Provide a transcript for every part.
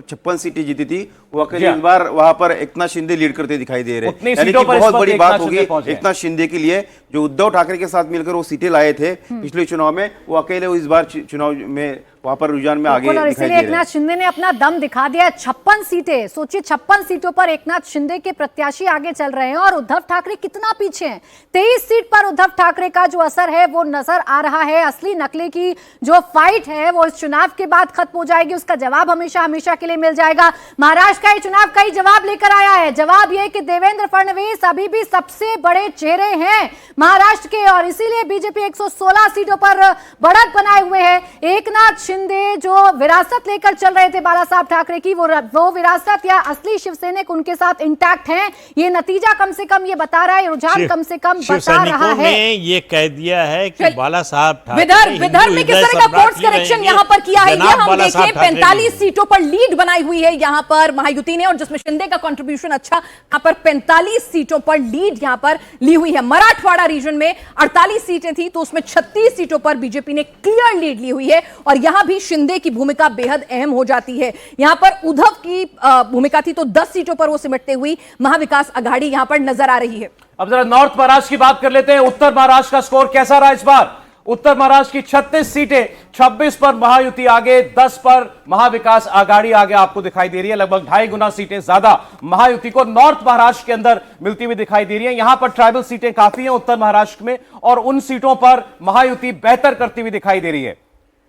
56 सीटें जीती थी, वो अकेले इस बार वहां पर एकनाथ शिंदे लीड करते दिखाई दे रहे हैं। यानी कि बहुत बड़ी बात होगी एकनाथ शिंदे के लिए, जो उद्धव ठाकरे के साथ मिलकर वो सीटें लाए थे पिछले चुनाव में, वो अकेले इस बार चुनाव में वहां पर रुझान में आगे दिखाई दे रहे हैं। एकनाथ शिंदे ने अपना दम दिखा दिया। 56 सीटें, सोचिए 56 सीटों पर एकनाथ शिंदे के प्रत्याशी आगे चल रहे हैं और उद्धव ठाकरे कितना पीछे हैं। 23 सीट पर उद्धव ठाकरे का जो असर है वो नजर आ रहा है। असली नकली की जो फाइट है वो इस चुनाव के बाद खत्म हो जाएगी, उसका जवाब हमेशा हमेशा के लिए मिल जाएगा। महाराष्ट्र का ये चुनाव कई जवाब लेकर आया है। जवाब ये कि देवेंद्र फडणवीस अभी भी सबसे बड़े चेहरे हैं महाराष्ट्र के, और इसीलिए बीजेपी 116 सीटों पर बढ़त बनाए हुए है। एकनाथ शिंदे जो विरासत लेकर चल रहे थे बाला साहब ठाकरे की, वो विरासत या असली शिवसैनिक उनके साथ इंटैक्ट हैं। ये नतीजा कम से कम ये बता रहा है, रुझान कम से कम बता रहा है। ये कह दिया है कि बाला साहब विदर्भ में किस तरह का कोर्स करेक्शन यहाँ पर किया है, ये हम देखें। 45 सीटों पर लीड बनाई हुई है यहाँ पर महायुति ने, और जिसमें शिंदे का कंट्रीब्यूशन अच्छा, यहाँ पर 45 सीटों पर लीड यहाँ पर ली हुई है। मराठवाड़ा रीजन में 48 सीटें थी तो उसमें 36 सीटों पर बीजेपी ने क्लियर लीड ली हुई है, और यहां भी शिंदे की भूमिका बेहद अहम हो जाती है। यहां पर उद्धव की भूमिका थी तो 10 सीटों पर वो सिमटते हुई महाविकास आघाड़ी यहां पर नजर आ रही है। अब जरा नॉर्थ महाराष्ट्र की बात कर लेते हैं। उत्तर महाराष्ट्र का स्कोर कैसा रहा इस बार? उत्तर महाराष्ट्र की 36 सीटें, 26 पर महायुति आगे, 10 पर महाविकास आघाड़ी आगे आपको दिखाई दे रही है। लगभग 2.5 गुना सीटें ज्यादा महायुति को नॉर्थ महाराष्ट्र के अंदर मिलती हुई दिखाई दे रही है। यहां पर ट्राइबल सीटें काफी हैं उत्तर महाराष्ट्र में, और उन सीटों पर महायुति बेहतर करती हुई दिखाई दे रही है।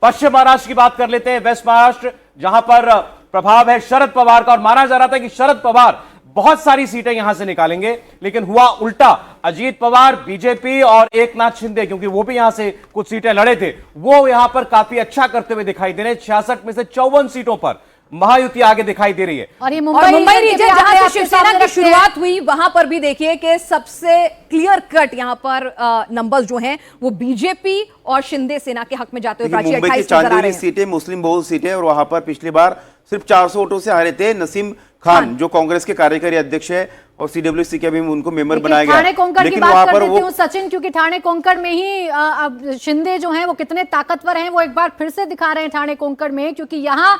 पश्चिम महाराष्ट्र की बात कर लेते हैं, वेस्ट महाराष्ट्र, जहां पर प्रभाव है शरद पवार का, और माना जा रहा था कि शरद पवार बहुत सारी सीटें यहां से निकालेंगे, लेकिन हुआ उल्टा। अजीत पवार, बीजेपी और एकनाथ शिंदे, क्योंकि वो भी यहां से कुछ सीटें लड़े थे, वो यहां पर काफी अच्छा करते हुए दिखाई दे रहे हैं। 66 में से 54 सीटों पर महायुति आगे दिखाई दे रही है। और ये मुंबई रीजन जहां से शिवसेना की शुरुआत हुई, वहां पर भी देखिए कि सबसे क्लियर कट यहां पर नंबर्स जो हैं वो बीजेपी और शिंदे सेना के हक में जाते हुए प्राची 28 चांदनी सीटें मुस्लिम बहुल सीटें, और वहां पर पिछली बार सिर्फ 400 वोटों से हारे थे नसीम खान, जो कांग्रेस के कार्यकारी अध्यक्ष है, और सीडब्ल्यूसी के भी उनको मेंबर बनाया गया। ठाणे कोंकण की बात कर लेती हूं सचिन, क्योंकि ठाणे कोंकण में ही शिंदे जो हैं वो कितने ताकतवर हैं वो एक बार फिर से दिखा रहे हैं ठाणे कोंकण में, क्योंकि यहां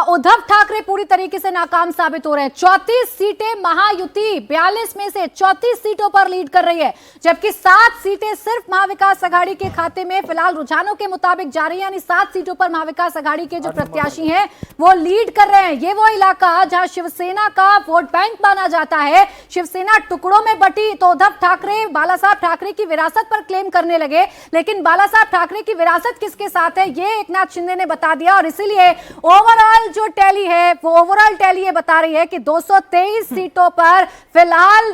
उद्धव ठाकरे पूरी तरीके से नाकाम साबित हो रहे हैं। 34 सीटें महायुति 42 में से 34 सीटों पर लीड कर रही है, जबकि 7 सीटें सिर्फ महाविकास आघाड़ी के खाते में फिलहाल रुझानों के मुताबिक जा रही है। यानी 7 सीटों पर महाविकास आघाड़ी के जो प्रत्याशी हैं वो लीड कर रहे हैं। ये वो इलाका जहां शिवसेना का वोट बैंक माना जाता है। शिवसेना टुकड़ों में बटी तो उद्धव ठाकरे बाला साहब ठाकरे की विरासत पर क्लेम करने लगे, लेकिन बाला साहब ठाकरे की विरासत किसके साथ है ये एकनाथ शिंदे ने बता दिया, और इसीलिए ओवरऑल जो टैली है वो ओवरऑल टैली ये बता रही है कि 223 सीटों पर फिलहाल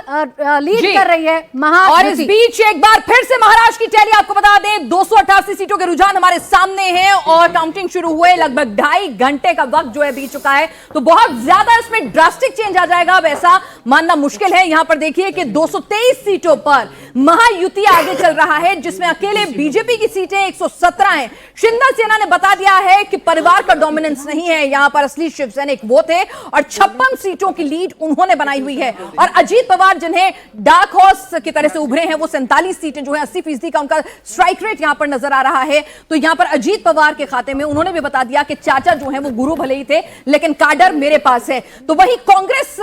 लीड कर रही है महायुति। और इस बीच एक बार फिर से महाराष्ट्र की टैली आपको बता दें, 288 सीटों के रुझान हमारे सामने हैं, और काउंटिंग शुरू हुए लगभग 2.5 घंटे का वक्त जो है बीत चुका है, तो बहुत ज्यादा इसमें ड्रास्टिक चेंज आ जाएगा अब ऐसा मानना मुश्किल है। यहां पर देखिए कि 223 सीटों पर महायुति आगे चल रहा है, जिसमें अकेले बीजेपी की सीटें 117 हैं। शिंदे सेना ने बता दिया है कि परिवार का डोमिनेंस नहीं है, यहां पर असली शिवसैनिक वो थे, और 56 सीटों की लीड उन्होंने बनाई हुई है। और अजीत पवार जिन्हें डार्क हॉर्स की तरह से उभरे हैं, वो 47 सीटें जो है 80% का उनका स्ट्राइक रेट यहां पर नजर आ रहा है। तो यहां पर अजीत पवार के खाते में उन्होंने भी बता दिया कि चाचा जो है वो गुरु भले ही थे, लेकिन काडर मेरे पास है। तो वही कांग्रेस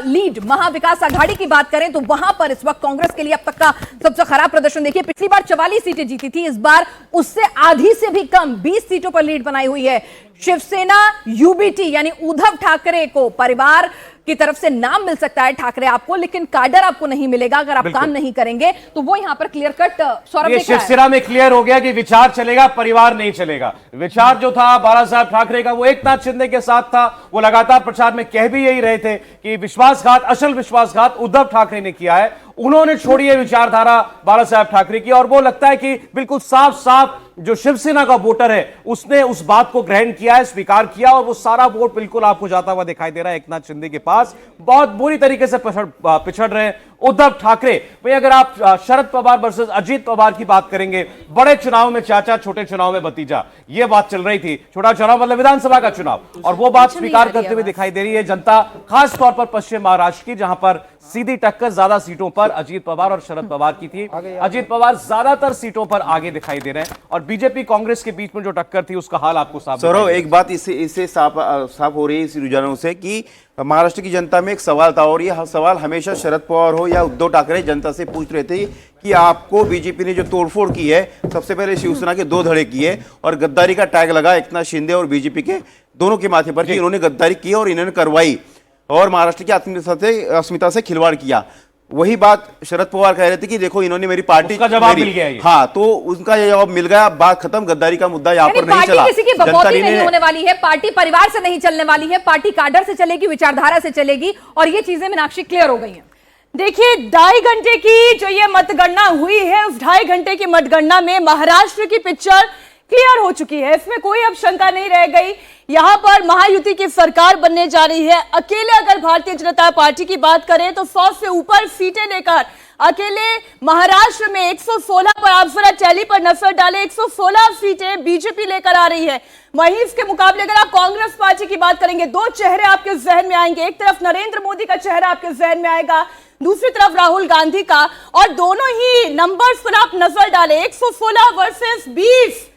लीड महाविकास आघाड़ी की बात करें तो वहां पर इस वक्त कांग्रेस के लिए अब तक का सबसे खराब प्रदर्शन देखिए। पिछली बार 44 सीटें जीती थी, इस बार उससे आधी से भी कम 20 सीटों पर लीड बनाई हुई है। शिवसेना यूबीटी यानी उद्धव ठाकरे को परिवार की तरफ से नाम मिल सकता है ठाकरे आपको, लेकिन काडर आपको नहीं मिलेगा अगर आप काम नहीं करेंगे। तो वो यहां पर क्लियर कट सौरभ शिवसेना में क्लियर हो गया कि विचार चलेगा, परिवार नहीं चलेगा। विचार जो था बाला साहब ठाकरे का वो एकनाथ शिंदे के साथ था, वो लगातार प्रचार में कह भी यही रहे थे कि विश्वासघात, असल विश्वासघात उद्धव ठाकरे ने किया है। उन्होंने छोड़ी है विचारधारा बाला साहब ठाकरे की, और वो लगता है कि बिल्कुल साफ साफ जो शिवसेना का वोटर है उसने उस बात को ग्रहण किया है, स्वीकार किया, और वो सारा वोट बिल्कुल आपको जाता हुआ दिखाई दे रहा है एकनाथ शिंदे के पास। बहुत बुरी तरीके से पिछड़ रहे हैं उद्धव ठाकरे। भाई अगर आप शरद पवार वर्सेस अजीत पवार की बात करेंगे, बड़े चुनाव में चाचा, छोटे चुनाव में भतीजा, ये बात चल रही थी। छोटा चुनाव मतलब विधानसभा का चुनाव, और वो बात स्वीकार करते हुए दिखाई दे रही है जनता, खास तौर पर पश्चिम महाराष्ट्र की, जहां पर सीधी टक्कर ज्यादा सीटों पर अजीत पवार और शरद पवार की थी। अजीत पवार ज्यादातर सीटों पर आगे दिखाई दे रहे हैं और बीजेपी कांग्रेस के बीच में जो टक्कर थी उसका हाल आपको साफ सौरभ, एक बात इससे साफ हो रही है इस रुझानों से कि महाराष्ट्र की जनता में एक सवाल था, और यह सवाल हमेशा शरद पवार हो या उद्धव ठाकरे जनता से पूछ रहे थे कि आपको बीजेपी ने जो तोड़फोड़ की है, सबसे पहले शिवसेना के 2 धड़े किए और गद्दारी का टैग लगा एकनाथ शिंदे और बीजेपी के दोनों के माथे पर कि इन्होंने गद्दारी की और इन्होंने करवाई और महाराष्ट्र की अस्मिता से खिलवाड़ किया। वही बात शरद पवार कह रहे थे कि देखो इन्होंने मेरी पार्टी का जवाब मिल गया। हाँ, तो उनका जवाब मिल गया, बात खत्म, गद्दारी का मुद्दा यहाँ पर नहीं चला। किसी की बकौती नहीं होने वाली है, पार्टी परिवार से नहीं चलने वाली है, पार्टी काडर से चलेगी, विचारधारा से चलेगी और ये चीजें मीनाक्षी क्लियर हो गई हैं। देखिए 2.5 घंटे की जो ये मतगणना हुई है, उस 2.5 घंटे की मतगणना में महाराष्ट्र की पिक्चर क्लियर हो चुकी है, इसमें कोई अब शंका नहीं रह गई। यहां पर महायुति की सरकार बनने जा रही है। अकेले अगर भारतीय जनता पार्टी की बात करें तो 100 से ऊपर सीटें लेकर अकेले महाराष्ट्र में 116 पर, आप जरा टैली पर नजर डालें, 116 सीटें बीजेपी लेकर आ रही है। वहीं इसके मुकाबले अगर आप कांग्रेस पार्टी की बात करेंगे, 2 चेहरे आपके जहन में आएंगे। एक तरफ नरेंद्र मोदी का चेहरा आपके जहन में आएगा, दूसरी तरफ राहुल गांधी का, और दोनों ही नंबर्स पर आप नजर डालें, 116 वर्सेस 20,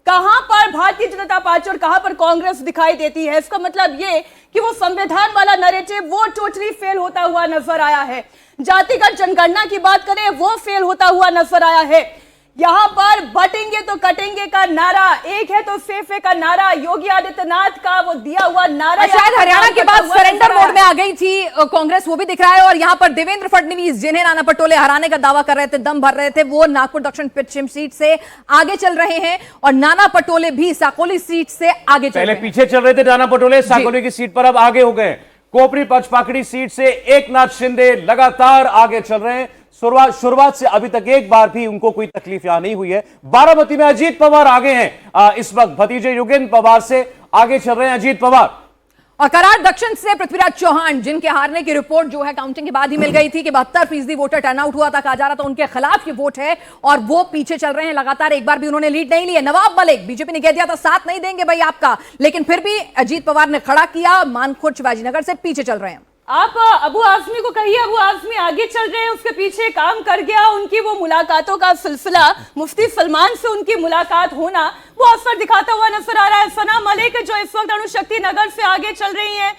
कहां पर भारतीय जनता पार्टी और कहां पर कांग्रेस दिखाई देती है। इसका मतलब ये कि वो संविधान वाला नैरेटिव वो टोटली फेल होता हुआ नजर आया है। जातिगत जनगणना की बात करें, वो फेल होता हुआ नजर आया है। यहां पर बटेंगे तो कटेंगे का नारा, एक है तो सेफ है का नारा, योगी आदित्यनाथ का वो दिया हुआ नारा, शायद हरियाणा के बाद सरेंडर मोड में आ गई थी कांग्रेस, वो भी दिख रहा है। और यहां पर देवेंद्र फडणवीस, जिन्हें नाना पटोले हराने का दावा कर रहे थे, दम भर रहे थे, वो नागपुर दक्षिण पश्चिम सीट से आगे चल रहे हैं और नाना पटोले भी साकोली सीट से आगे चल रहे हैं। पीछे चल रहे थे नाना पटोले, साकोली की सीट पर अब आगे हो गए। कोपरी पचपाकड़ी सीट से एकनाथ शिंदे लगातार आगे चल रहे हैं। शुरुआत से अभी तक एक बार भी उनको कोई तकलीफ यहां नहीं हुई है। बारामती में अजीत पवार आगे हैं, इस वक्त भतीजे युगेंद्र पवार से आगे चल रहे हैं अजीत पवार। और कराड़ दक्षिण से पृथ्वीराज चौहान, जिनके हारने की रिपोर्ट जो है काउंटिंग के बाद ही मिल गई थी कि 72% वोटर टर्नआउट हुआ था, कहा जा रहा था उनके खिलाफ ये वोट है और वो पीछे चल रहे हैं लगातार, एक बार भी उन्होंने लीड नहीं ली है। नवाब मलिक, बीजेपी ने कह दिया था साथ नहीं देंगे भाई आपका, लेकिन फिर भी अजीत पवार ने खड़ा किया, मानखुर्द शिवाजीनगर से पीछे चल रहे हैं। आप अबू आजमी को कहिए, अबू आजमी आगे चल रहे हैं, उसके पीछे काम कर गया, उनकी वो मुलाकातों का सिलसिला, मुफ्ती सलमान से उनकी मुलाकात होना, वो असर दिखाता हुआ नजर आ रहा है। सना मलिक जो इस वक्त अणुशक्ति नगर से आगे चल रही हैं,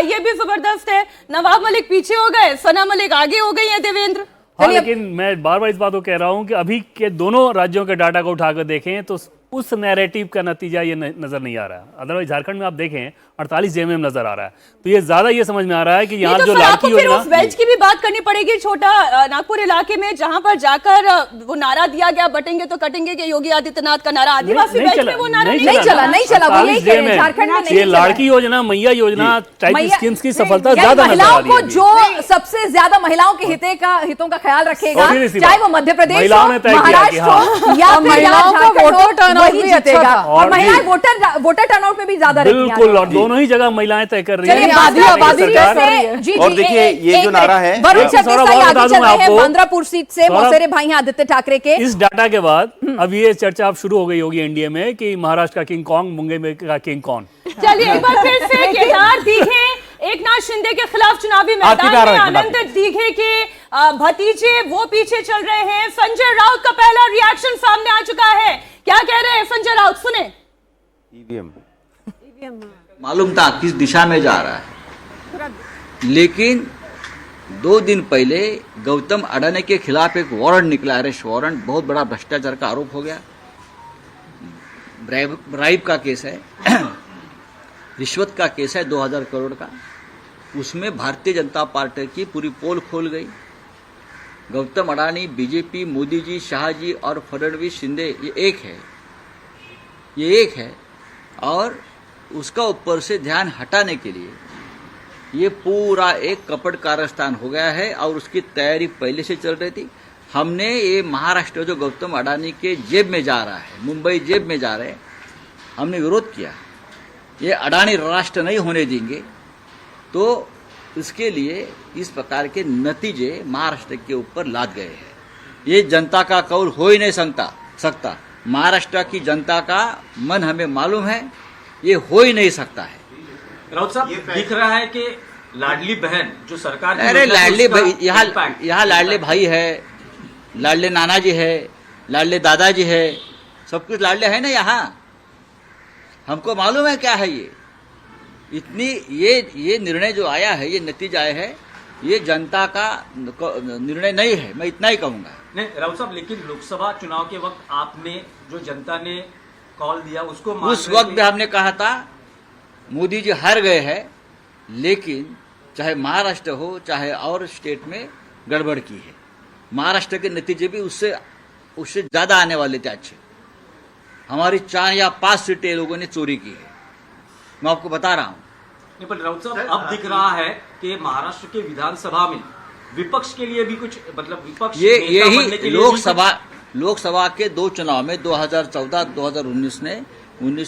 ये भी जबरदस्त है। नवाब मलिक पीछे हो गए, सना मलिक आगे हो गई है। देवेंद्र, हाँ, लेकिन मैं बार बार इस बात को कह रहा हूं कि अभी के दोनों राज्यों के डाटा को उठाकर देखें तो उस नैरेटिव का नतीजा ये नजर नहीं आ रहा। अदरवाइज झारखंड में आप देखें 48 जेएमएम नजर आ रहा है, तो ये ज्यादा ये समझ में आ रहा है कि यहाँ जो लाड़की योजना, उस बेल्ट की भी बात करनी पड़ेगी। छोटा नागपुर इलाके में जहां पर जाकर वो नारा दिया गया, बटेंगे तो कटेंगे के योगी आदित्यनाथ का नारा, आदिवासी बेल्ट में वो नारा नहीं चला। वो यही कह रहे हैं, झारखंड में नहीं ये लाड़की योजना, मैया योजना टाइप स्कीम्स की सफलता ज्यादा महिलाओं को, जो सबसे ज्यादा महिलाओं के हितों का ख्याल रखेगा, चाहे वो मध्य प्रदेश हो, महाराष्ट्र हो या और महिलाएं वोटर टर्नआउट में भी ज्यादा बिल्कुल, और दोनों ही जगह महिलाएं तय कर रही हैं। और देखिए ये जो नारा है, बांद्रापुर सीट से मौसेरे भाई हैं आदित्य ठाकरे के। इस डाटा के बाद अब ये चर्चा अब शुरू हो गई होगी एनडीए में कि महाराष्ट्र का किंग कॉन्ग, मुंगेर में का किंग कौन। चलिए एक बार फिर से केदार दीघे एकनाथ शिंदे के खिलाफ चुनावी मैदान में, आनंद दीघे के भतीजे वो पीछे चल रहे हैं। संजय राउत का पहला रिएक्शन सामने आ चुका है, क्या कह रहे हैं संजय राउत, सुने। ईवीएम मालूम था किस दिशा में जा रहा है, लेकिन 2 दिन पहले गौतम अडानी के खिलाफ एक वारंट निकला, अरेस्ट वारंट, बहुत बड़ा भ्रष्टाचार का आरोप हो गया, ब्राइब का केस है, रिश्वत का केस है 2000 करोड़ का। उसमें भारतीय जनता पार्टी की पूरी पोल खोल गई। गौतम अडानी, बीजेपी, मोदी जी, शाह जी और फडणवीस, शिंदे, ये एक है और उसका ऊपर से ध्यान हटाने के लिए ये पूरा एक कपट कारस्तान हो गया है और उसकी तैयारी पहले से चल रही थी। हमने ये महाराष्ट्र जो गौतम अडानी के जेब में जा रहा है, मुंबई जेब में जा रहे हैं, हमने विरोध किया। ये अडानी राष्ट्र नहीं होने देंगे, तो इसके लिए इस प्रकार के नतीजे महाराष्ट्र के ऊपर लाद गए हैं। ये जनता का कौल हो ही नहीं सकता। महाराष्ट्र की जनता का मन हमें मालूम है, ये हो ही नहीं सकता है। राउत साहब, दिख रहा है कि लाडली बहन जो सरकार की अरे योजना है, लाडली उसका भाई, impact। यहाँ लाडले भाई है, लाडले नाना जी है, लाडले दादाजी है, सब कुछ लाडले है ना यहाँ। हमको मालूम है क्या है ये। इतनी ये निर्णय जो आया है, ये नतीजा आया है, ये जनता का निर्णय नहीं है, मैं इतना ही कहूंगा। नहीं राउत साहब, लेकिन लोकसभा चुनाव के वक्त आपने जो जनता ने कॉल दिया उसको मान उस रहे वक्त थे। भी हमने कहा था मोदी जी हार गए हैं, लेकिन चाहे महाराष्ट्र हो चाहे और स्टेट में गड़बड़ की है। महाराष्ट्र के नतीजे भी उससे ज्यादा आने वाले थे अच्छे। हमारी 4 या 5 सीटें लोगों ने चोरी की है, मैं आपको बता रहा हूं। नहीं पर राउत साहब, अब दिख रहा है कि महाराष्ट्र के विधानसभा में विपक्ष के लिए भी कुछ, मतलब विपक्ष ये नेता बनने यही के लिए भी लोकसभा के 2 चुनाव में 2014-2019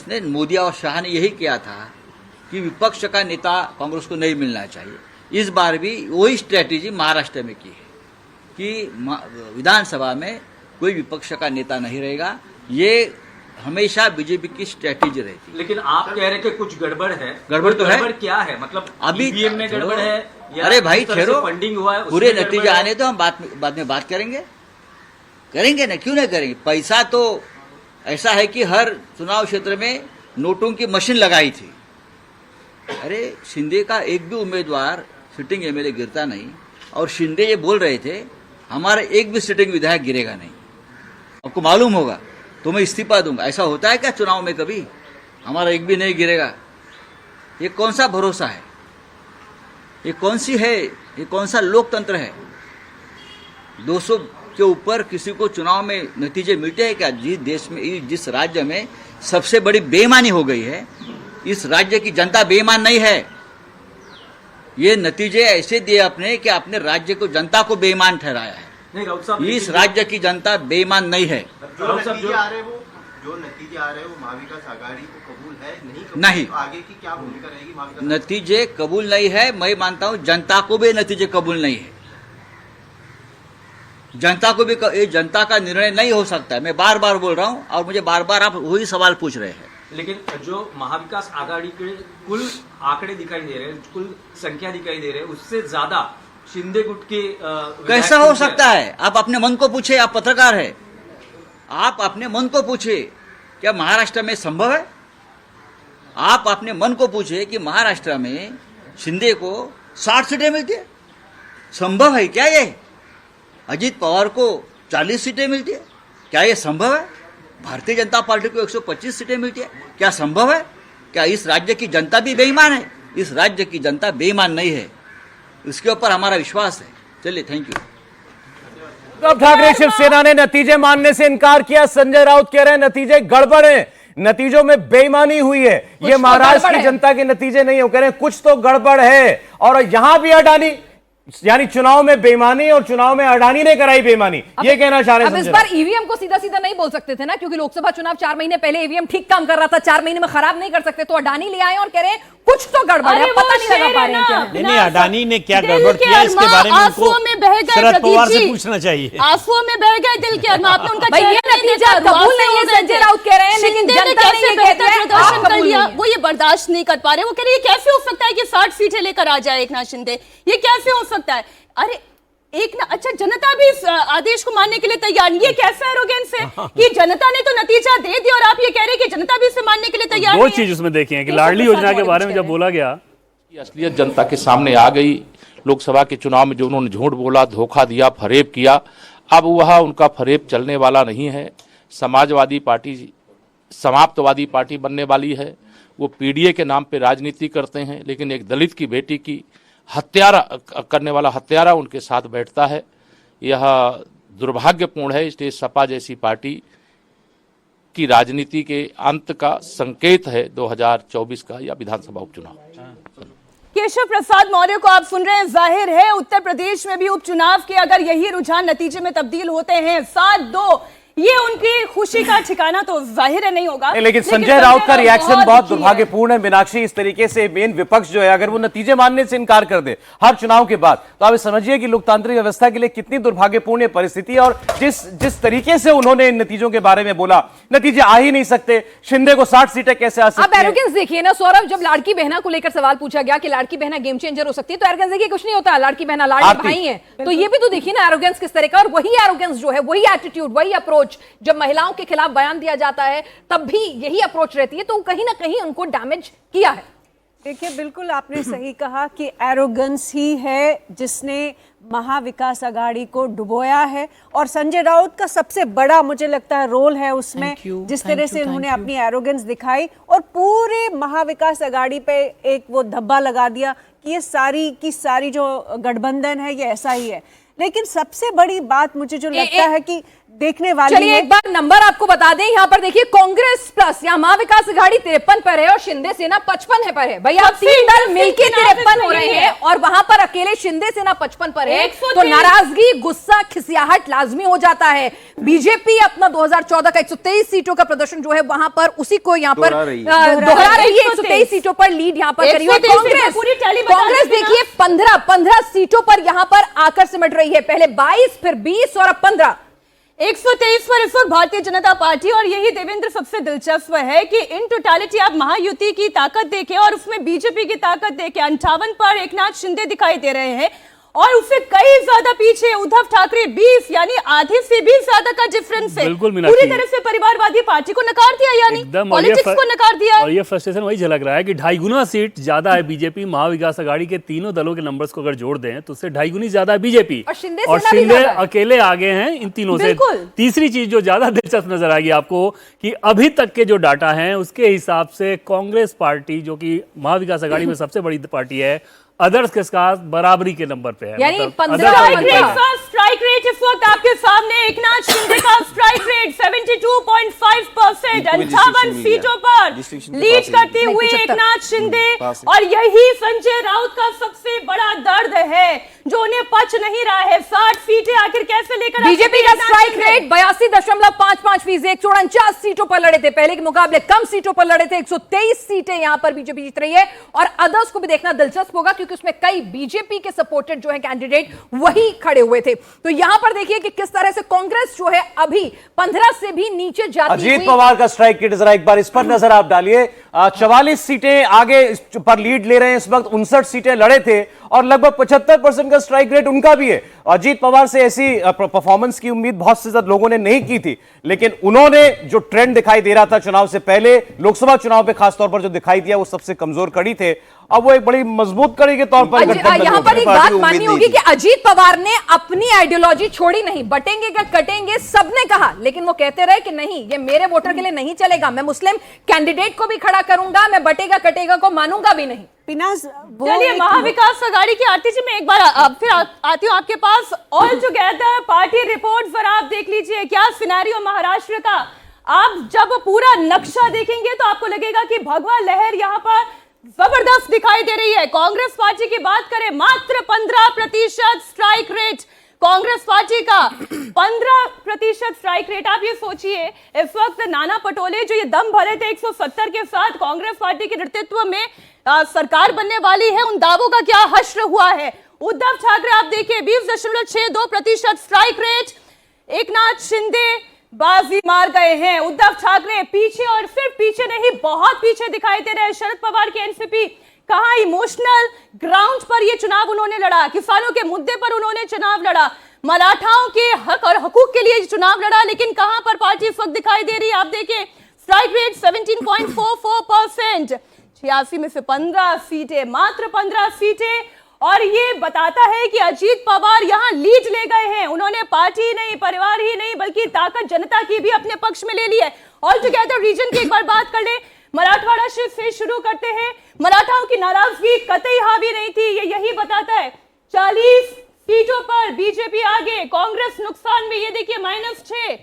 ने मोदी और शाह ने यही किया था कि विपक्ष का नेता कांग्रेस को नहीं मिलना चाहिए। इस बार भी वही स्ट्रेटेजी महाराष्ट्र में की है कि विधानसभा में कोई विपक्ष का नेता नहीं रहेगा। ये हमेशा बीजेपी की स्ट्रेटेजी रहती है। लेकिन आप कह रहे हैं कि कुछ गड़बड़ है। गड़बड़ तो है। गड़बड़ क्या है? मतलब अभी ईवीएम में गड़बड़ है या अरे भाई जिस तरह से ठहरो, फंडिंग हुआ है पूरे उसमें नतीजे गड़बड़ है? आने तो हम बाद में बात करेंगे ना, क्यों नहीं करेंगे। पैसा तो ऐसा है कि हर चुनाव क्षेत्र में नोटों की मशीन लगाई थी। अरे शिंदे का एक भी उम्मीदवार सिटिंग एमएलए गिरता नहीं, और शिंदे ये बोल रहे थे हमारा एक भी सिटिंग विधायक गिरेगा नहीं। आपको मालूम होगा तो मैं इस्तीफा दूंगा। ऐसा होता है क्या चुनाव में कभी? हमारा एक भी नहीं गिरेगा। ये कौन सा भरोसा है? ये कौन सा लोकतंत्र है? 200 के ऊपर किसी को चुनाव में नतीजे मिलते हैं क्या? जिस देश में, जिस राज्य में सबसे बड़ी बेईमानी हो गई है, इस राज्य की जनता बेईमान नहीं है। ये नतीजे ऐसे दिए आपने कि अपने राज्य को, जनता को बेईमान ठहराया है। नहीं राउत साहब, इस राज्य की जनता बेईमान नहीं है। राउत साहब, जो नतीजे आ रहे हैं वो महाविकास आघाड़ी को कबूल है नहीं? नहीं। तो आगे की क्या भूमिका रहेगी महाविकास? नतीजे कबूल नहीं है, मैं मानता हूं जनता को भी नतीजे कबूल नहीं है। जनता को भी ये जनता का निर्णय नहीं हो सकता है। मैं बार बार बोल रहा हूं और मुझे बार बार आप वही सवाल पूछ रहे हैं। लेकिन जो महाविकास आघाड़ी के कुल आंकड़े दिखाई दे रहे हैं, कुल संख्या दिखाई दे रहे हैं, उससे ज्यादा शिंदे गुट के कैसा हो सकता है? आप अपने मन को पूछे, आप पत्रकार है, आप अपने मन को पूछे क्या महाराष्ट्र में संभव है? आप अपने मन को पूछे कि महाराष्ट्र में शिंदे को 60 सीटें मिलती है, संभव है क्या ये? अजीत पवार को 40 सीटें मिलती है, क्या ये संभव है? भारतीय जनता पार्टी को 125 सीटें मिलती है, क्या संभव है? क्या इस राज्य की जनता भी बेईमान है? इस राज्य की जनता बेईमान नहीं है, इसके ऊपर हमारा विश्वास है। चलिए, थैंक यू। उद्धव ठाकरे शिवसेना ने नतीजे मानने से इनकार किया। संजय राउत कह रहे हैं नतीजे गड़बड़ हैं, नतीजों में बेईमानी हुई है। ये महाराष्ट्र की जनता के नतीजे नहीं हो, कह रहे हैं कुछ तो गड़बड़ है। और यहां भी अडानी, यानी चुनाव में बेईमानी और चुनाव में अडानी ने कराई बेईमानी, ये कहना चाह रहे हैं। अब इस बार ईवीएम को सीधा सीधा नहीं बोल सकते थे ना, क्योंकि लोकसभा चुनाव 4 महीने पहले ईवीएम ठीक काम कर रहा था, 4 महीने में खराब नहीं कर सकते। तो अडानी ले आए और कह रहे हैं कुछ तो गड़बड़ है, पता नहीं लगा पा रहे हैं क्या। नहीं, अडानी ने क्या गड़बड़ किया इसके बारे में उनको शरद पवार से पूछना चाहिए। आंसुओं में बह गए दिल के अरमा, आपने उनका भाई, ये नतीजा कबूल नहीं है, संजय राउत कह रहे हैं, लेकिन जनता ने ये कहते हैं प्रदर्शन कर लिया, वो ये बर्दाश्त नहीं कर पा रहे। वो कह रहे हैं ये कैसे हो सकता है कि 60 सीटें लेकर आ जाए एकनाथ शिंदे, ये कैसे हो सकता है? अरे एक ना, अच्छा जनता भी इस आदेश को मानने के लिए तैयार नहीं। ये कैसा एरोगेंस है कि जनता ने तो नतीजा दे दिया और आप ये कह रहे हैं कि जनता भी इसे मानने के लिए तैयार नहीं है। दो चीज उसमें देखी है कि लाडली योजना के बारे में जब बोला गया, असलियत जनता के सामने आ गई। लोकसभा के चुनाव में जो उन्होंने झूठ बोला, धोखा दिया, फरेब किया, अब वह उनका फरेब चलने वाला नहीं है। समाजवादी पार्टी समाप्तवादी पार्टी बनने वाली है। वो पीडीए के नाम पे राजनीति करते हैं, लेकिन एक दलित की बेटी की हत्यारा करने वाला हत्यारा उनके साथ बैठता है। यह दुर्भाग्यपूर्ण है। इसलिए सपा जैसी पार्टी की राजनीति के अंत का संकेत है 2024 का या विधानसभा उपचुनाव। केशव प्रसाद मौर्य को आप सुन रहे हैं। जाहिर है उत्तर प्रदेश में भी उपचुनाव के अगर यही रुझान नतीजे में तब्दील होते हैं 7-2 ये उनकी खुशी का ठिकाना तो जाहिर है नहीं होगा। लेकिन संजय राउत का रिएक्शन बहुत दुर्भाग्यपूर्ण है मीनाक्षी। इस तरीके से मेन विपक्ष जो है अगर वो नतीजे मानने से इनकार कर दे हर चुनाव के बाद, तो आप समझिए कि लोकतांत्रिक व्यवस्था के लिए कितनी दुर्भाग्यपूर्ण परिस्थिति। और जिस तरीके से उन्होंने इन नतीजों के बारे में बोला, नतीजे आ ही नहीं सकते, शिंदे को 60 सीटें कैसे आ सकती अब एरोगेंस देखिए ना सौरभ, जब लाड़की बहना को लेकर सवाल पूछा गया कि लाड़की बहना गेम चेंजर हो सकती है, तो एरोगेंस देखिए कुछ नहीं होता, लाड़की बहना लाडली भाई है। तो ये भी तो देखिए ना एरोगेंस किस तरह का, और वही एरोगेंस जो है, वही एटीट्यूड, वही अप्रोच जब महिलाओं के खिलाफ बयान दिया जाता है तब भी यही अप्रोच रहती है, तो कहीं ना कहीं उनको डैमेज किया है। देखिए बिल्कुल आपने सही कहा कि एरोगेंस ही है जिसने महाविकास आघाड़ी को डुबोया है, और संजय राउत का सबसे बड़ा मुझे लगता है रोल है उसमें, जिस तरह से उन्होंने अपनी एरोगेंस दिखाई और पूरे महाविकास आघाड़ी पे एक वो धब्बा लगा दिया कि ये सारी की सारी जो गठबंधन है ये ऐसा ही है। लेकिन सबसे बड़ी बात मुझे जो लगता है कि देखने वाली, चलिए एक बार नंबर आपको बता दें, यहाँ पर देखिए कांग्रेस प्लस यहाँ महाविकास आघाड़ी 53 पर है और शिंदे सेना 55 पर है। भैया तीन दल मिलकर 53 हो रहे हैं और वहां पर अकेले शिंदे सेना 55 पर है, तो नाराजगी, गुस्सा, खिसियाहट लाजमी हो जाता है। बीजेपी अपना 2014 का 123 सीटों का प्रदर्शन जो है वहां पर उसी को यहाँ पर दोहरा रही है, 123 सीटों पर लीड यहाँ पर करी है। कांग्रेस देखिए 15 सीटों पर यहाँ पर आकर सिमट रही है, पहले 22 फिर 20 और अब 15। 123 पर इस वक्त भारतीय जनता पार्टी, और यही देवेंद्र सबसे दिलचस्प है कि इन टोटालिटी आप महायुति की ताकत देखें और उसमें बीजेपी की ताकत देखें। 58 पर एकनाथ शिंदे दिखाई दे रहे हैं और उससे कई ज्यादा पीछे उद्धव ठाकरे 20, यानी आधे से भी ज्यादा का डिफरेंस है। पूरी तरह से परिवारवादी पार्टी को नकार दिया, यानी पॉलिटिक्स को नकार दिया। और ये फ्रस्ट्रेशन वही झलक रहा है कि 2.5 गुना सीट ज्यादा है बीजेपी महाविकास आघाड़ी के तीनों दलों के नंबर्स को अगर जोड़ दें तो उससे 2.5 गुनी ज्यादा है बीजेपी, और शिंदे अकेले आगे हैं इन तीनों से। तीसरी चीज जो ज्यादा दिलचस्प नजर आएगी आपको कि अभी तक के जो डाटा हैं उसके हिसाब से कांग्रेस पार्टी जो कि महाविकास आघाड़ी में सबसे बड़ी पार्टी है, अदर्स के साथ बराबरी के नंबर पे है। यानी स्ट्राइक रेट इस वक्त आपके सामने एकनाथ शिंदे का स्ट्राइक रेट 72.5%, 58 सीटों पर लीड करते हुए एकनाथ शिंदे। और यही संजय राउत का सबसे बड़ा दर्द है जो उन्हें पच नहीं रहा है। 60 सीटें आखिर कैसे लेकर बीजेपी का स्ट्राइक रेट 82.55%, 149 सीटों पर लड़े थे, पहले के मुकाबले कम सीटों पर लड़े थे, 123 सीटें यहां पर बीजेपी जीत रही है। और अदर्स को भी देखना दिलचस्प होगा क्योंकि उसमें कई बीजेपी के सपोर्टेड जो है कैंडिडेट वही खड़े हुए थे। तो यहां पर देखिए कि किस तरह से कांग्रेस जो है अभी 15 से भी नीचे जाती हुई। अजीत पवार का स्ट्राइक रेट जरा एक बार इस पर नजर आप डालिए। 44 सीटें आगे पर लीड ले रहे हैं इस वक्त, 59 सीटें लड़े थे और लगभग 75% का स्ट्राइक रेट उनका भी है। अजीत पवार से ऐसी परफॉर्मेंस की उम्मीद बहुत से लोगों ने नहीं की थी, लेकिन उन्होंने जो ट्रेंड दिखाई दे रहा था चुनाव से पहले, लोकसभा चुनाव पे खासतौर पर जो दिखाई दिया वो सबसे कमजोर कड़ी थे, अब वो एक बड़ी मजबूत कड़ी के तौर पर यहां पर एक बात माननी होगी कि अजीत पवार ने अपनी आइडियोलॉजी छोड़ी नहीं, बटेंगे क्या कटेंगे सबने कहा, लेकिन वो कहते रहे कि नहीं ये मेरे वोटर के लिए नहीं चलेगा, मैं मुस्लिम कैंडिडेट को भी खड़ा करूंगा, मैं बटेगा कटेगा को मानूंगा भी नहीं। चलिए महाविकास आघाड़ी की आरती जी, मैं एक बार फिर आती हूँ आपके पास। ऑल टुगेदर पार्टी रिपोर्ट जरा आप देख लीजिए, क्या सिनेरियो महाराष्ट्र का। आप जब पूरा नक्शा देखेंगे तो आपको लगेगा कि भगवा लहर यहाँ पर जबरदस्त दिखाई दे रही है। कांग्रेस पार्टी की बात करें, मात्र 15% स्ट्राइक रेट कांग्रेस पार्टी का, 15% स्ट्राइक रेट। आप ये सोचिए इस वक्त नाना पटोले जो ये दम भरे थे 170 के साथ कांग्रेस पार्टी के नेतृत्व में सरकार बनने वाली है, उन दावों का क्या हश्र हुआ है। उद्धव ठाकरे आप देखिए 20.62% स्ट्राइक रेट, एकनाथ शिंदे बाजी मार गए हैं। उद्धव ठाकरे पीछे, और सिर्फ पीछे नहीं बहुत पीछे दिखाई दे रहे हैं। शरद पवार के एनसीपी कहां इमोशनल ग्राउंड पर ये चुनाव उन्होंने लड़ा, किसानों के मुद्दे पर उन्होंने चुनाव लड़ा, मराठाओं के हक और हकूक के लिए चुनाव लड़ा, लेकिन कहां पर पार्टी इस वक्त दिखाई दे रही है। आप देखिए स्ट्राइक रेट 17.44%, 86 में से 15 सीटें, मात्र 15 सीटें, और ये बताता है कि अजीत पवार यहां लीड ले गए हैं। उन्होंने पार्टी ही नहीं, परिवार ही नहीं, बल्कि ताकत जनता की भी अपने पक्ष में ले ली है। ऑल टुगेदर रीजन की एक बार बात कर ले, मराठवाड़ा से शुरू करते हैं। मराठाओं की नाराजगी कतई हावी नहीं थी, ये यही बताता है। 40 सीटों पर बीजेपी आगे, कांग्रेस नुकसान में, ये देखिए -6।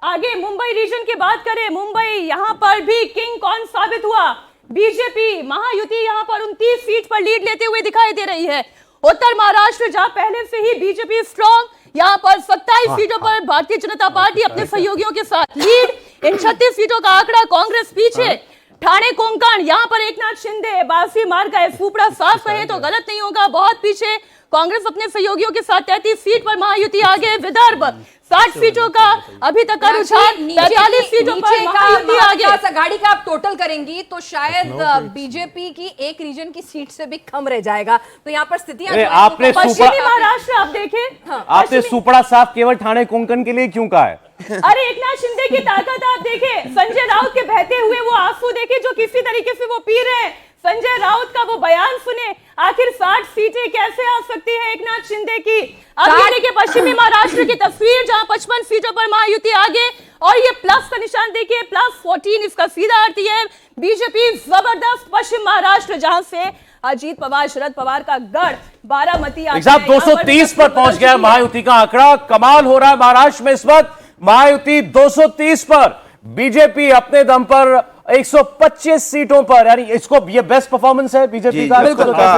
आगे मुंबई रीजन की बात करें, मुंबई यहां पर भी किंग कौन साबित हुआ, बीजेपी महायुति यहां पर 29 सीट पर लीड लेते हुए दिखाई दे रही है। उत्तर महाराष्ट्र जहां पहले से ही बीजेपी स्ट्रॉन्ग, यहाँ पर 27 सीटों पर भारतीय जनता पार्टी अपने सहयोगियों के साथ लीड। इन 36 सीटों का आंकड़ा कांग्रेस पीछे। ठाणे कोंकण यहाँ पर एकनाथ शिंदे, बासी मार्ग है, फूपड़ा साफ कहे तो गलत नहीं होगा, बहुत पीछे। कांग्रेस अपने सहयोगियों के साथ 33 सीट पर महायुति आगे। विदर्भ 60 सीटों का अभी तक का रुझान, 43 सीटों पर महायुति आगे। आघाड़ी का आप टोटल करेंगी तो शायद बीजेपी की एक रीजन की सीट से भी कम रह जाएगा। तो यहाँ पर स्थितियां आपने पश्चिमी महाराष्ट्र आप देखें, आपने सुपड़ा साफ केवल ठाणे कोंकण के लिए क्यों कहा है? अरे एकनाथ शिंदे की ताकत आप देखें, संजय राउत के बहते हुए वो आंसू देखे जो किसी तरीके से वो पी रहे हैं। संजय राउत का वो बयान सुने, आखिर 60 सीटें कैसे आ सकती है एकनाथ शिंदे की। अब ये देखिए पश्चिमी महाराष्ट्र की तस्वीर जहां 55 सीटों पर महायुति आगे, और ये प्लस का निशान देखिए, +14। इसका सीधा अर्थ ये है बीजेपी जबरदस्त पश्चिम महाराष्ट्र, जहां से अजीत पवार, शरद पवार का गढ़ बारामती 230 पर पहुंच गया महायुति का आंकड़ा। कमाल हो रहा है महाराष्ट्र में इस वक्त। महायुति 230 पर, बीजेपी अपने दम पर 125 सीटों पर, यानी इसको ये बेस्ट परफॉर्मेंस है बीजेपी का।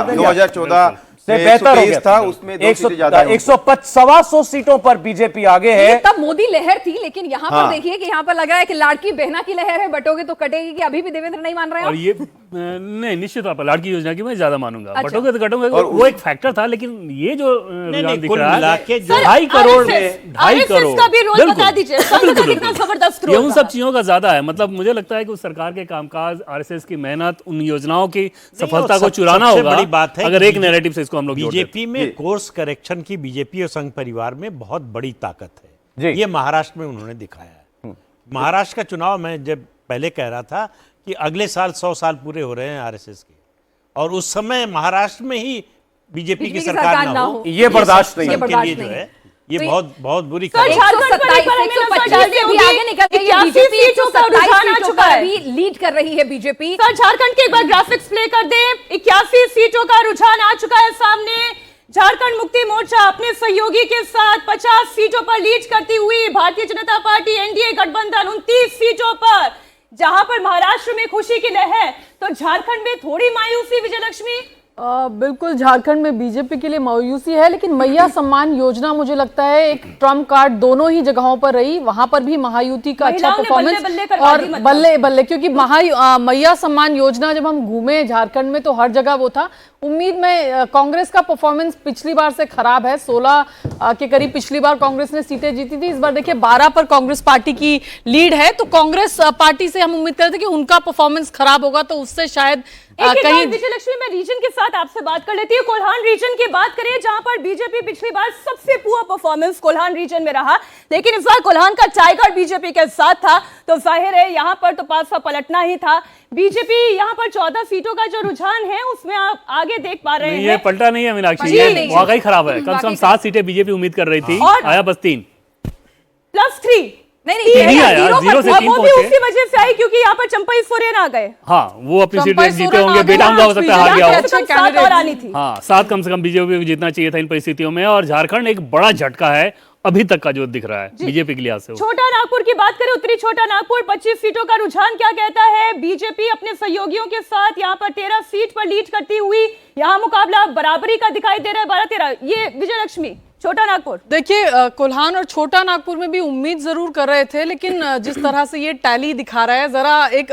2014 से बेहतर हो गया था, उसमें 100 सीटों पर बीजेपी आगे है। तब मोदी लहर थी, लेकिन यहाँ पर देखिए कि यहाँ पर लग रहा है कि लाड़की बहना की लहर है, बटोगे तो कटेगी, कि अभी भी देवेंद्र नहीं मान रहे हैं। और ये नहीं, निश्चित तौर पर लाड़की योजना की मैं ज्यादा मानूंगा। बटोगे तो कटोगे, वो एक फैक्टर था, लेकिन ये जो रुझान दिख रहा है 2.5 करोड़ में 2.5 करोड़ का भी रोल बता दीजिए, कितना जबरदस्त रोल ये उन सब चीजों का ज्यादा है। मतलब मुझे लगता है कि उस सरकार के कामकाज, आरएसएस की मेहनत, उन योजनाओं की सफलता को चुराना होगा। बड़ी बात है अगर एक नैरेटिव से इसको हम लोग बीजेपी में कोर्स करेक्शन की बीजेपी और संघ परिवार में बहुत बड़ी ताकत है। ये महाराष्ट्र में उन्होंने दिखाया है। महाराष्ट्र का चुनाव मैं जब पहले कह रहा था कि अगले साल 100 साल पूरे हो रहे हैं आरएसएस के, और उस समय महाराष्ट्र में ही बीजेपी की सरकार ना हो, ये बर्दाश्त नहीं के लिए जो है ये बहुत बुरी लीड कर रही है बीजेपी। सर झारखंड के एक बार ग्राफिक्स प्ले कर दे। 81 सीटों का रुझान आ चुका है सामने। झारखंड मुक्ति मोर्चा अपने सहयोगी के साथ 50 सीटों पर लीड करती हुई, भारतीय जनता पार्टी एनडीए गठबंधन 29 सीटों पर। जहां पर महाराष्ट्र में खुशी की लहर, तो झारखंड में थोड़ी मायूसी। विजयलक्ष्मी, बिल्कुल झारखंड में बीजेपी के लिए मायूसी है, लेकिन मैया सम्मान योजना मुझे लगता है एक ट्रम्प कार्ड दोनों ही जगहों पर रही। वहां पर भी महायुति का अच्छा परफॉर्मेंस और बल्ले बल्ले, क्योंकि मैया सम्मान योजना जब हम घूमे झारखंड में तो हर जगह वो था। उम्मीद में कांग्रेस का परफॉर्मेंस पिछली बार से खराब है। 16 के करीब पिछली बार कांग्रेस ने सीटें जीती थी, इस बार देखिए 12 पर कांग्रेस पार्टी की लीड है। तो कांग्रेस पार्टी से हम उम्मीद करते थे कि उनका परफॉर्मेंस खराब होगा, तो उससे शायद कहीं। विजयलक्ष्मी, मैं रीजन के साथ आपसे बात कर लेती हूँ। कोल्हान रीजन की बात करें, जहां पर बीजेपी पिछली बार सबसे पुअर परफॉर्मेंस कोल्हान रीजन में रहा, लेकिन इस बार कोल्हान का टाइगर बीजेपी के साथ था, तो जाहिर है यहां पर तो पासा पलटना ही था। बीजेपी यहां पर 14 सीटों का जो रुझान है उसमें आप आगे देख पा रहे हैं। ये पलटा नहीं है मीनाक्षी, ये वाकई खराब है। कम से कम 7 सीटें बीजेपी उम्मीद कर रही थी, आया बस 3 +3 नहीं आया, 0 से 3 पहुंचे। उसी वजह से आई क्योंकि यहाँ पर चंपई सोरेन आ गए। हाँ, वो अपनी सीटें जीते होंगे, बेटा उनका हो सकता है हार गया हो। हाँ, 7 कम से कम बीजेपी को जीतना चाहिए था इन परिस्थितियों में। और झारखंड एक बड़ा झटका है अभी तक का जो दिख रहा है बीजेपी के लिहाज से। छोटा नागपुर की बात करें, उत्तरी छोटा नागपुर 25 सीटों का रुझान क्या कहता है? बीजेपी अपने सहयोगियों के साथ यहाँ पर 13 सीट पर लीड करती हुई, यहाँ मुकाबला बराबरी का दिखाई दे रहा है 12-13। ये विजयलक्ष्मी, छोटा नागपुर देखिए, कोल्हान और छोटा नागपुर में भी उम्मीद जरूर कर रहे थे, लेकिन जिस तरह से ये टैली दिखा रहा है जरा एक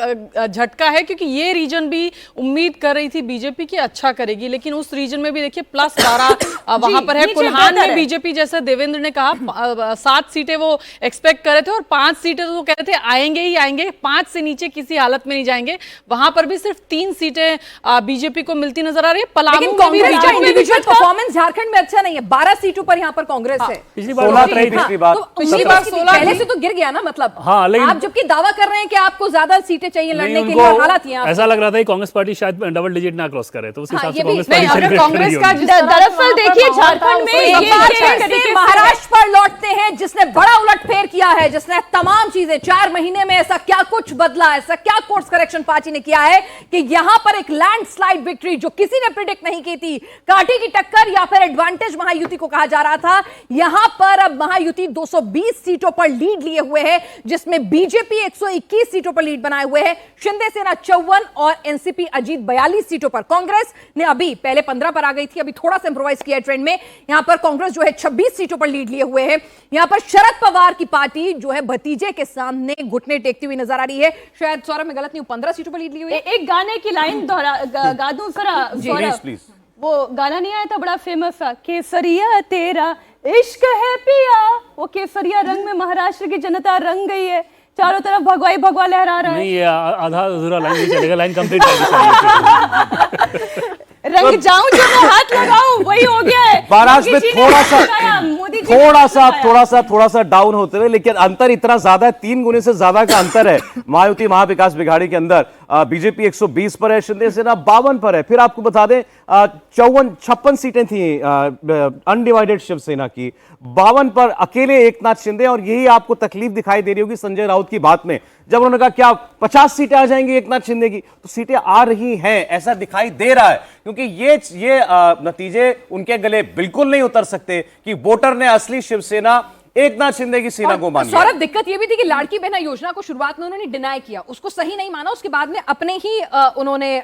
झटका है, क्योंकि ये रीजन भी उम्मीद कर रही थी बीजेपी की अच्छा करेगी, लेकिन उस रीजन में भी देखिए +12 वहां पर है। कोल्हान में बीजेपी, जैसे देवेंद्र ने कहा, 7 सीटें वो एक्सपेक्ट कर रहे थे और 5 सीटें तो वो कह रहे थे आएंगे ही आएंगे, 5 से नीचे किसी हालत में नहीं जाएंगे। वहां पर भी सिर्फ 3 सीटें बीजेपी को मिलती नजर आ रही है। पलामू में भी इंडिविजुअल परफॉर्मेंस झारखंड में अच्छा नहीं है। 12 सीटों पर यहाँ पर कांग्रेस है। पिछली बार 16 पहले से तो गिर गया ना, मतलब हाँ, लेकिन आप जबकि दावा कर रहे हैं कि आपको ज्यादा सीटें चाहिए लड़ने के लिए, हालात यहाँ ऐसा लग रहा था कि कांग्रेस पार्टी शायद डबल डिजिट ना क्रॉस करे, तो उस हिसाब से कांग्रेस का दरअसल देखिए झारखंड में महाराष्ट्र पर लौटते हैं, जिसने बड़ा उलटफेर किया है, जिसने तमाम चीजें 4 महीने में ऐसा क्या कुछ बदला, ऐसा क्या कोर्स करेक्शन पार्टी ने किया है कि यहां पर एक लैंडस्लाइड विक्ट्री जो किसी ने प्रिडिक्ट नहीं की थी, कांटे की टक्कर या फिर एडवांटेज महायुति को कहा जा रहा था, यहां पर अब महायुति 220 सीटों पर लीड लिए हुए है, जिसमें बीजेपी 121 सीटों पर लीड बनाए हुए है, शिंदे सेना 54 और एनसीपी अजीत 42 सीटों पर। कांग्रेस ने अभी पहले 15 पर आ गई थी, अभी थोड़ा सा इंप्रोवाइज किया ट्रेंड में। यहां पर कांग्रेस जो है 26 सीटों पर लीड लिए हुए है। यहां पर शरद पवार की पार्टी जो है भतीजे के सामने घुटने टेकती हुई नजर आ रही है। शायद सौरभ में गलत नहीं हूं, 15 सीटों पर लीड ली हुई है। एक गाने की लाइन गा दूं सौरभ, प्लीज। वो गाना नहीं आया था बड़ा फेमस था, केसरिया तेरा इश्क है पिया, वो केसरिया रंग में महाराष्ट्र की जनता रंग गई है, चारों तरफ भगवाई भगवा लहरा रहा है। नहीं, ये आधा अधूरा लाइन नहीं चलेगा, लाइन कंप्लीट कर रंग जाऊं जो मैं हाथ लगाऊं वही हो गया है। महाराष्ट्र में थोड़ा सा डाउन होते हुए, लेकिन अंतर इतना ज्यादा है, 3 गुने से ज्यादा का अंतर है महायुति महाविकास अघाड़ी के अंदर। बीजेपी 120 पर है, शिंदे सेना 52 पर है। फिर आपको बता दें 56 सीटें थी अनडिवाइडेड शिवसेना की, 52 पर अकेले एकनाथ शिंदे। और यही आपको तकलीफ दिखाई दे रही होगी संजय राउत की बात में, जब उन्होंने कहा क्या 50 सीटें आ जाएंगी एकनाथ शिंदे की, तो सीटें आ रही हैं, ऐसा दिखाई दे रहा है। क्योंकि ये नतीजे उनके गले बिल्कुल नहीं उतर सकते कि वोटर ने असली शिवसेना एकनाथ शिंदे की सेना को मान लिया। सौरभ, दिक्कत ये भी थी कि लाड़की बहना योजना को शुरुआत में उन्होंने डिनाई किया, उसको सही नहीं माना। उसके बाद में अपने ही उन्होंने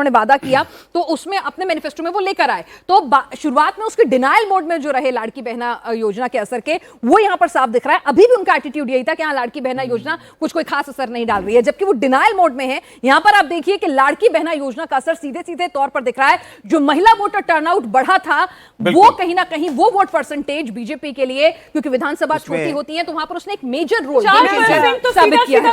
वादा किया तो उसमें अपने मैनिफेस्टो में वो लेकर आए। तो शुरुआत में उसके डिनायल मोड में जो रहे लाड़की बहना योजना के असर के, वो यहां पर साफ दिख रहा है। अभी भी उनका एटीट्यूड यही था कि हाँ, लाड़की बहना योजना कुछ कोई खास असर नहीं डाल रही है, जबकि वो डिनायल मोड में है। यहां पर आप देखिए कि लाड़की बहना योजना का असर सीधे सीधे तौर पर दिख रहा है। जो महिला वोटर टर्नआउट बढ़ा था, वो कहीं ना कहीं वो वोट परसेंटेज बीजेपी के लिए, क्योंकि विधानसभा छोटी होती है तो वहां पर उसने एक मेजर रोल साबित किया है।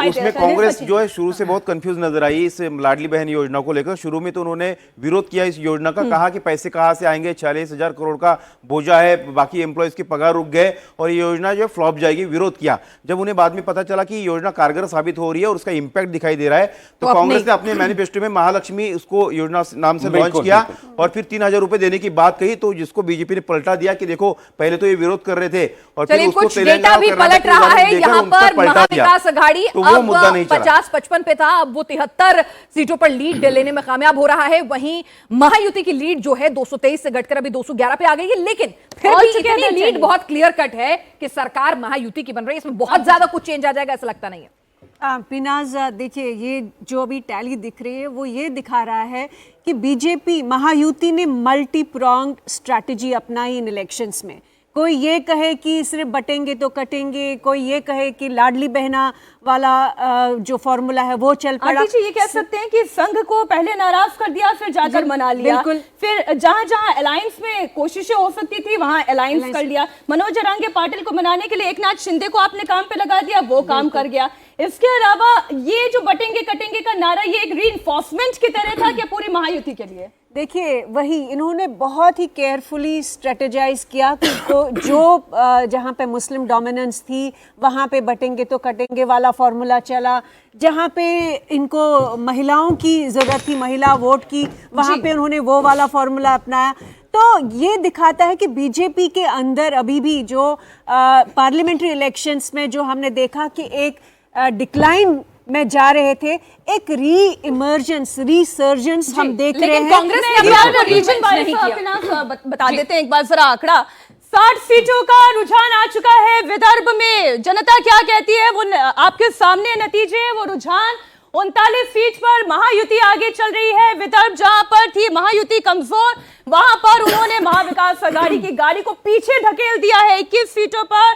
उसमें कांग्रेस जो है शुरू से बहुत कंफ्यूज नजर आई इस लाडली बहन योजना को लेकर। शुरू में तो उन्होंने विरोध किया इस योजना का, कहा कि पैसे कहां से आएंगे, 40,000 करोड़ का बोझा है, बाकी एम्प्लॉयज की पगार रुक गए और ये योजना जो फ्लॉप जाएगी, विरोध किया। जब उन्हें बाद में पता चला कि योजना कारगर साबित हो रही है और उसका इंपैक्ट दिखाई दे रहा है, तो कांग्रेस ने अपने मैनिफेस्टो में महालक्ष्मी उसको योजना नाम से लॉन्च किया और फिर 3,000 रुपए देने की बात कही, तो जिसको बीजेपी ने पलटा दिया कि देखो पहले तो ये विरोध कर रहे थे और फिर उसको डेटा भी पलट रहा है। यहाँ पर महाविकास अघाड़ी अब 50-55 पे था, अब वो 73 सीटों पर लीड लेने में कामयाब हो रहा है। वहीं महायुति की लीड जो है 223 से घटकर अभी 211 पे आ गई है, लेकिन फिर भी इतनी लीड बहुत क्लियर कट है कि सरकार महायुति की बन रही है। इसमें बहुत ज्यादा कुछ चेंज आ जाएगा ऐसा लगता नहीं है। पिनाज, देखिए ये जो अभी टैली दिख रही है वो ये दिखा रहा है कि बीजेपी महायुति ने मल्टी प्रोंग्ड स्ट्रैटेजी अपनाई इन इलेक्शंस में। कोई ये कहे कि सिर्फ बटेंगे तो कटेंगे, कोई ये कहे कि लाडली बहना वाला जो फॉर्मूला है वो चल पड़ा। आंटी जी ये कह सकते हैं कि संघ को पहले नाराज कर दिया, फिर जाकर मना लिया, फिर जहां जहां अलायंस में कोशिशें हो सकती थी वहां अलायंस कर लिया। मनोज जरांगे पाटिल को मनाने के लिए एकनाथ शिंदे को आपने काम पे लगा दिया, वो काम कर गया। इसके अलावा ये जो बटेंगे कटेंगे का नारा, ये एक रीइंफोर्समेंट की तरह था कि पूरी महायुति के लिए। देखिए वही इन्होंने बहुत ही केयरफुली स्ट्रेटेजाइज किया कि तो जो जहाँ पे मुस्लिम डोमिनेंस थी वहाँ पे बटेंगे तो कटेंगे वाला फॉर्मूला चला, जहाँ पे इनको महिलाओं की ज़रूरत थी, महिला वोट की, वहाँ पे उन्होंने वो वाला फॉर्मूला अपनाया। तो ये दिखाता है कि बीजेपी के अंदर अभी भी जो पार्लियामेंट्री इलेक्शंस में जो हमने देखा कि एक डिक्लाइन में जा रहे थे, एक रिसर्जेंस हम देख रहे हैं। कांग्रेस ने रीजन नहीं किया। बता देते हैं एक बार जरा आंकड़ा, 60 सीटों का रुझान आ चुका है विदर्भ में। जनता क्या कहती है वो आपके सामने नतीजे, वो रुझान 39 सीट पर महायुति आगे चल रही है। विदर्भ जहां पर थी महायुति कमजोर, वहां पर उन्होंने महाविकास अघाड़ी की गाड़ी को पीछे ढकेल दिया है। 21 सीटों पर